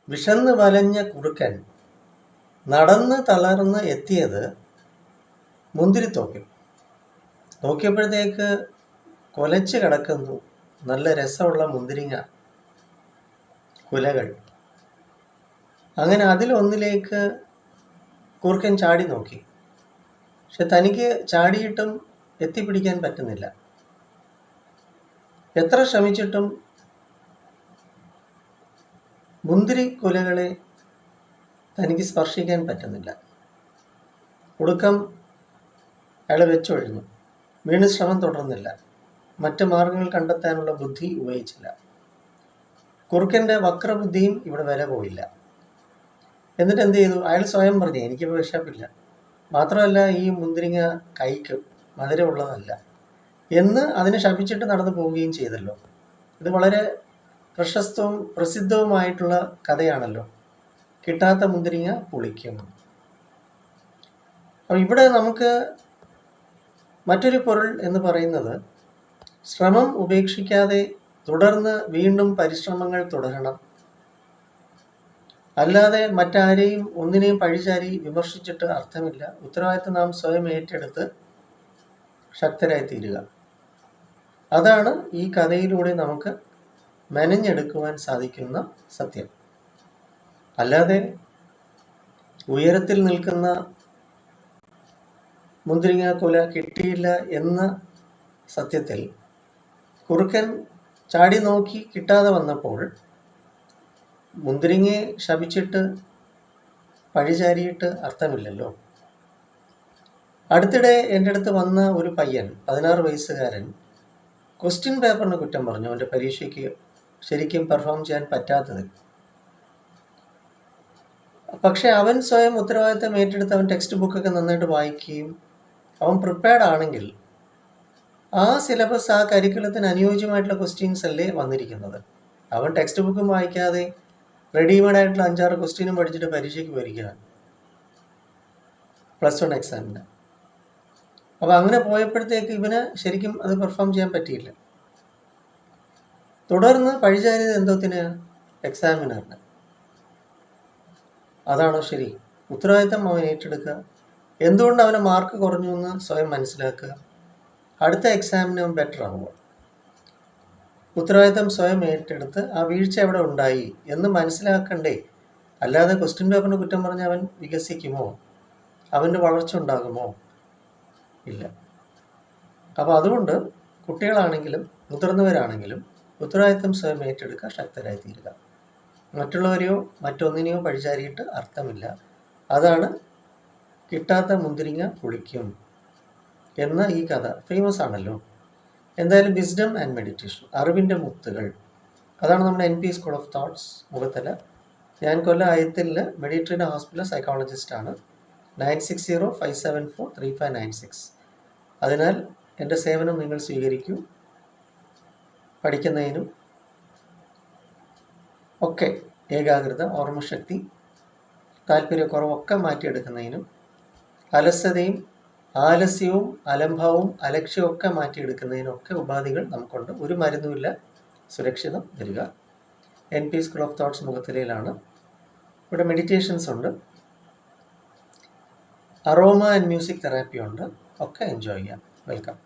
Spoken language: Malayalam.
വിശന്ന് വലഞ്ഞ കുറുക്കൻ നടന്ന് തളർന്ന് എത്തിയത് മുന്തിരിത്തോപ്പിൽ. നോക്കിയപ്പോഴത്തേക്ക് കൊലച്ച് കിടക്കുന്നു നല്ല രസമുള്ള മുന്തിരിങ്ങ കുലകൾ. അങ്ങനെ അതിലൊന്നിലേക്ക് കുറുക്കൻ ചാടി നോക്കി. പക്ഷെ തനിക്ക് ചാടിയിട്ടും എത്തിപ്പിടിക്കാൻ പറ്റുന്നില്ല. എത്ര ശ്രമിച്ചിട്ടും മുന്തിരി കുലകളെ തനിക്ക് സ്പർശിക്കാൻ പറ്റുന്നില്ല. ഒടുക്കം അയാൾ വെച്ചൊഴിഞ്ഞു. വീണ്ടും ശ്രമം തുടർന്നില്ല. മറ്റ് മാർഗങ്ങൾ കണ്ടെത്താനുള്ള ബുദ്ധി ഉപയോഗിച്ചില്ല. കുറുക്കൻ്റെ വക്രബുദ്ധിയും ഇവിടെ വില പോയില്ല. എന്നിട്ട് എന്ത് ചെയ്തു? അയാൾ സ്വയം പറഞ്ഞു, എനിക്കിപ്പോൾ വിശപ്പില്ല, മാത്രമല്ല ഈ മുന്തിരിങ്ങ കഴിക്കും, മധുരമുള്ളതല്ല എന്ന് അതിനെ ശപിച്ചിട്ട് നടന്നു പോവുകയും ചെയ്തല്ലോ. ഇത് വളരെ പ്രശസ്തവും പ്രസിദ്ധവുമായിട്ടുള്ള കഥയാണല്ലോ, കിട്ടാത്ത മുന്തിരിങ്ങ പുളിക്കും. അപ്പോൾ ഇവിടെ നമുക്ക് മറ്റൊരു പൊരുൾ എന്ന് പറയുന്നത്, ശ്രമം ഉപേക്ഷിക്കാതെ തുടർന്ന് വീണ്ടും പരിശ്രമങ്ങൾ തുടരണം. അല്ലാതെ മറ്റാരെയും ഒന്നിനെയും പഴിചാരി വിമർശിച്ചിട്ട് അർത്ഥമില്ല. ഉത്തരവാദിത്തം നാം സ്വയം ഏറ്റെടുത്ത് ശക്തരായി തീരുക. അതാണ് ഈ കഥയിലൂടെ നമുക്ക് മെനഞ്ഞെടുക്കുവാൻ സാധിക്കുന്ന സത്യം. അല്ലാതെ ഉയരത്തിൽ നിൽക്കുന്ന മുന്തിരിങ്ങ കൊല കിട്ടിയില്ല എന്ന സത്യത്തിൽ കുറുക്കൻ ചാടി നോക്കി കിട്ടാതെ വന്നപ്പോൾ മുന്തിരിങ്ങയെ ശപിച്ചിട്ട് പഴിചാരിയിട്ട് അർത്ഥമില്ലല്ലോ. അടുത്തിടെ എൻ്റെ അടുത്ത് വന്ന ഒരു പയ്യൻ, 16 വയസ്സുകാരൻ, ക്വസ്റ്റ്യൻ പേപ്പറിന് കുറ്റം പറഞ്ഞു, അവൻ്റെ പരീക്ഷയ്ക്ക് ശരിക്കും പെർഫോം ചെയ്യാൻ പറ്റാത്തത്. പക്ഷെ അവൻ സ്വയം ഉത്തരവാദിത്തം ഏറ്റെടുത്ത് അവൻ ടെക്സ്റ്റ് ബുക്കൊക്കെ നന്നായിട്ട് വായിക്കുകയും അവൻ പ്രിപ്പയർഡ് ആണെങ്കിൽ ആ സിലബസ്, ആ കരിക്കുലത്തിന് അനുയോജ്യമായിട്ടുള്ള ക്വസ്റ്റ്യൻസ് അല്ലേ വന്നിരിക്കുന്നത്. അവൻ ടെക്സ്റ്റ് ബുക്കും വായിക്കാതെ റെഡിമെയ്ഡ് ആയിട്ടുള്ള 5-6 ക്വസ്റ്റ്യനും പഠിച്ചിട്ട് പരീക്ഷയ്ക്ക് പോയിരിക്കുകയാണ്, +1 എക്സാമിന്. അപ്പോൾ അങ്ങനെ പോയപ്പോഴത്തേക്ക് ഇവന് ശരിക്കും അത് പെർഫോം ചെയ്യാൻ പറ്റിയില്ല. തുടർന്ന് പഴിചാരിയത് എന്തോത്തിന്? എക്സാമിനറിന്. അതാണോ ശരി? ഉത്തരവാദിത്തം അവൻ ഏറ്റെടുക്കുക. എന്തുകൊണ്ട് അവന് മാർക്ക് കുറഞ്ഞു എന്ന് സ്വയം മനസ്സിലാക്കുക. അടുത്ത എക്സാമിന് അവൻ ബെറ്റർ ആവുക. ഉത്തരവാദിത്തം സ്വയം ഏറ്റെടുത്ത് ആ വീഴ്ച എവിടെ ഉണ്ടായി എന്ന് മനസ്സിലാക്കണ്ടേ. അല്ലാതെ ക്വസ്റ്റ്യൻ പേപ്പറിന് കുറ്റം പറഞ്ഞ് അവൻ വികസിക്കുമോ? അവൻ്റെ വളർച്ച ഉണ്ടാകുമോ? ഇല്ല. അപ്പോൾ അതുകൊണ്ട് കുട്ടികളാണെങ്കിലും മുതിർന്നവരാണെങ്കിലും ഉത്തരവാദിത്തം സ്വയം ഏറ്റെടുക്കുക, ശക്തരായി തീരുക. മറ്റുള്ളവരെയോ മറ്റൊന്നിനെയോ പഴിചാരിയിട്ട് അർത്ഥമില്ല. അതാണ് കിട്ടാത്ത മുന്തിരിങ്ങ പുളിക്കും എന്ന ഈ കഥ ഫേമസ് ആണല്ലോ. എന്തായാലും വിസ്ഡം ആൻഡ് മെഡിറ്റേഷൻ, അറിവിൻ്റെ മുത്തുകൾ, അതാണ് നമ്മുടെ NP school of thoughts Mukhathala. ഞാൻ കൊല്ലം ആയത്തിൽ മെഡിറ്ററേനിയൻ ഹോസ്പിറ്റൽ സൈക്കോളജിസ്റ്റാണ്. 9605743596. അതിനാൽ എൻ്റെ സേവനം നിങ്ങൾ സ്വീകരിക്കൂ. പഠിക്കുന്നതിനും ഒക്കെ ഏകാഗ്രത, ഓർമ്മശക്തി, താല്പര്യക്കുറവൊക്കെ മാറ്റിയെടുക്കുന്നതിനും അലസതയും ആലസ്യവും അലംഭാവവും അലക്ഷ്യവും ഒക്കെ മാറ്റിയെടുക്കുന്നതിനൊക്കെ ഉപാധികൾ നമുക്കുണ്ട്. ഒരു മരുന്നുമില്ല, സുരക്ഷിതം വരിക. NP സ്കൂൾ ഓഫ് തോട്ട്സ് മുഖത്തലയിലാണ്. ഇവിടെ മെഡിറ്റേഷൻസ് ഉണ്ട്, അറോമ ആൻഡ് മ്യൂസിക് തെറാപ്പി ഉണ്ട്. ഒക്കെ എൻജോയ് ചെയ്യാം. വെൽക്കം.